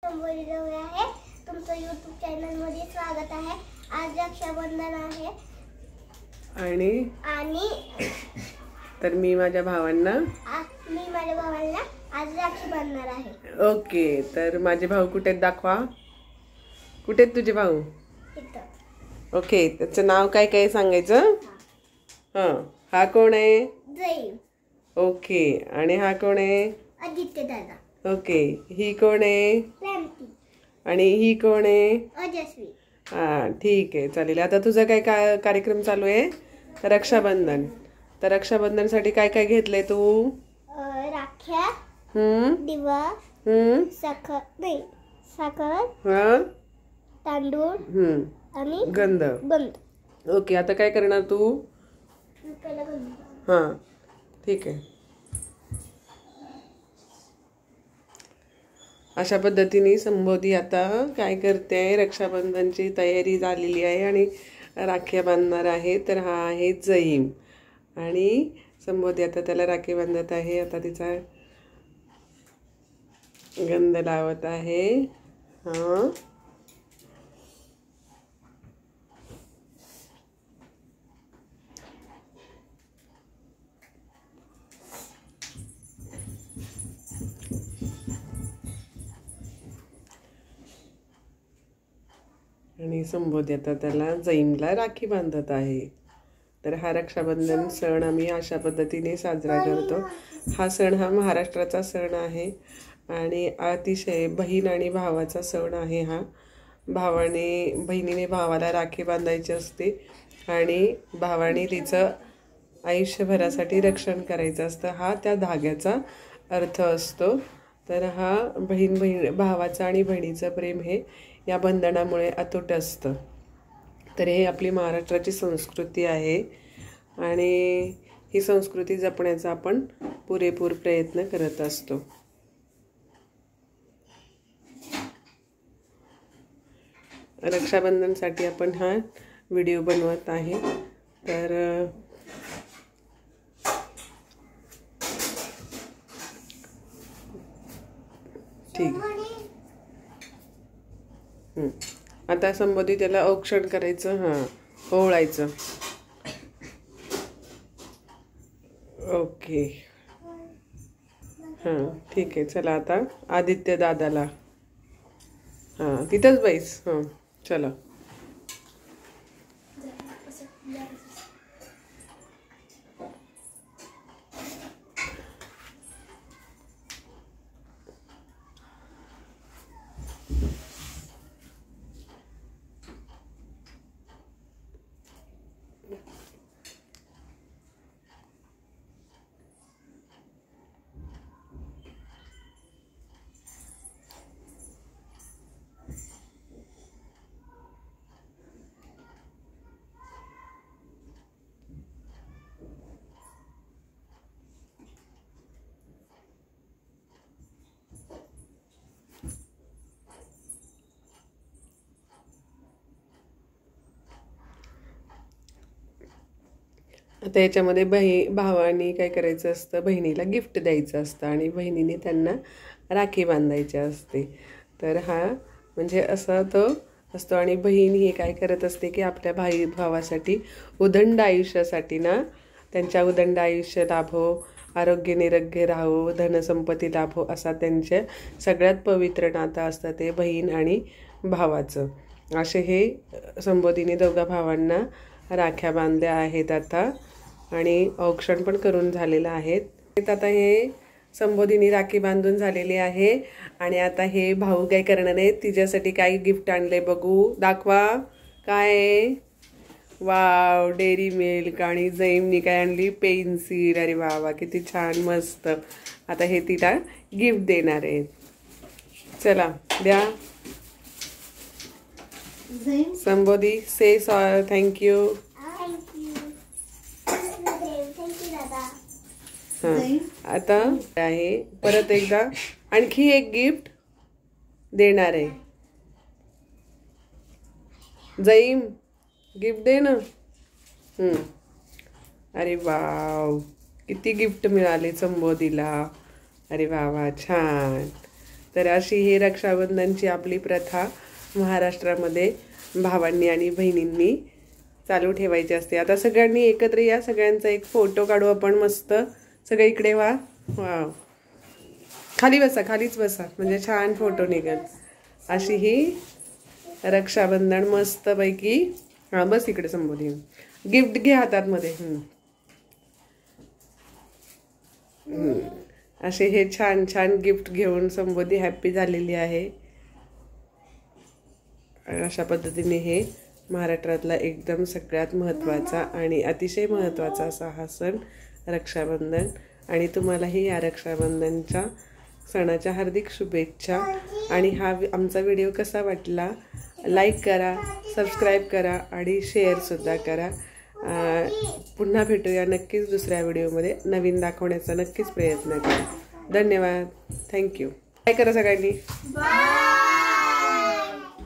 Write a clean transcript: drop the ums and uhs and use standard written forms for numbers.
आहे तुमचं YouTube channel मध्ये स्वागत आहे। आज रक्षाबंधन आहे आणि तर मी माझ्या भावांना आज राखी बांधणार आहे। ओके, तर माझे भाऊ कुठे आहेत दाखवा। कुठे आहेत तुझे भाऊ? इथं। ओके, त्याचं नाव काय काय सांगायचं? हा कोण आहे? जैन। ओके, आणि हा कोण आहे? आदित्य दादा। ओके, ही कोण आहे? प्रेमती। आणि ही कोण आहे? अजस्वी। हा, ठीक आहे, चालेल। आता तुझा काय कार्यक्रम चालू आहे? रक्षाबंधन। तर रक्षाबंधनसाठी काय काय घेतलंय तू? राख्या, दिवा, साखर, तांदूळ आणि गंध। ओके, आता काय करणार तू? हा, ठीक आहे। अशा पद्धतीने संबोधी आता काय करते आहे, रक्षाबंधनची तयारी झालेली आहे आणि राख्या बांधणार आहे। तर हा आहे जईम आणि संबोधी आता त्याला राखी बांधत आहे। आता तिचा गंध लावत आहे। हा, आणि संबोधी आता त्याला जईमला राखी बांधत आहे। तर हा रक्षाबंधन सण आम्ही अशा पद्धतीने साजरा करतो। हा सण हा महाराष्ट्राचा सण आहे आणि अतिशय बहीण आणि भावाचा सण आहे। हा बहिणीने भावाला राखी बांधायची असते आणि भावाने तिचं आयुष्यभरासाठी रक्षण करायचं असतं। हा त्या धाग्याचा अर्थ असतो। तर हा भावाचं आणि बहिणीचं प्रेम हे या बंधनामुळे अतूट असतं। तर हे आपली महाराष्ट्राची संस्कृती आहे आणि ही संस्कृती जपण्याचा आपण पुरेपूर प्रयत्न करत असतो। रक्षाबंधनसाठी आपण हा व्हिडिओ बनवत आहे। तर ठीक, आता संबोधी त्याला औक्षण करायचं। ओवाळायचं। ओके, ठीक आहे। चला आता आदित्य दादाला तिथंच बैस। चला, आता याच्यामध्ये भावाने काय करायचं असतं, बहिणीला गिफ्ट द्यायचं असतं आणि बहिणीने त्यांना राखी बांधायची असते। तर हा म्हणजे असा तो असतो आणि बहीण ही काय करत असते की आपल्या भावासाठी उदंड आयुष्यासाठी ना, त्यांच्या उदंड आयुष्य लाभो, आरोग्य निरोगी राहो, धनसंपत्ती लाभो असा त्यांच्या सगळ्यात पवित्र नातं असतं ते बहीण आणि भावाचं। असे हे संबोधीने दोघा भावांना राख्या बांधल्या आहेत आता आणि औक्षण पण करून झालेलं आहे। आता हे संबोधीने राखी बांधून झालेली आहे आणि आता हे भाऊ काय करणार आहेत, तिच्यासाठी काय गिफ्ट आणले बघू, दाखवा काय। Wow, dairy milk. आणि जैमनी काय आणली? पेन्सिल। अरे वा वा, किती छान मस्त। आता हे तिला गिफ्ट देणार आहेत। चला द्या संबोधी, से थँक्यू। आता आहे परत एकदा आणखी एक गिफ्ट देणार आहे। जईम, गिफ्ट दे ना। अरे वाव, किती गिफ्ट मिळाले संबोधीला। अरे वा वा, छान। तर अशी ही रक्षाबंधनची आपली प्रथा महाराष्ट्रामध्ये भावांनी आणि बहिणींनी चालू ठेवायची असते. आता सगळ्यांनी एकत्र या, सगळ्यांचा एक फोटो काढू आपण मस्त. सगळे इकडे वा. वाव, खाली बसा, खालीच बसा, म्हणजे छान फोटो निघेल. अशी ही रक्षाबंधन मस्तपैकी. हां बस इकडे संबोधी. गिफ्ट घे हातात मध्ये. असे हे छान छान गिफ्ट घेऊन संबोधी हॅप्पी झालेली आहे. अशा पद्धतीने हे महाराष्ट्रातला एकदम सगळ्यात महत्त्वाचा आणि अतिशय महत्त्वाचा असा हा सण रक्षाबंधन. आणि तुम्हालाही या रक्षाबंधनच्या सणाच्या हार्दिक शुभेच्छा. आणि हा आमचा व्हिडिओ कसा वाटला लाईक करा, सबस्क्राईब करा आणि शेअरसुद्धा करा. पुन्हा भेटूया नक्कीच दुसऱ्या व्हिडिओमध्ये. नवीन दाखवण्याचा नक्कीच प्रयत्न करा. धन्यवाद. थँक्यू. काय करा सगळ्यांनी.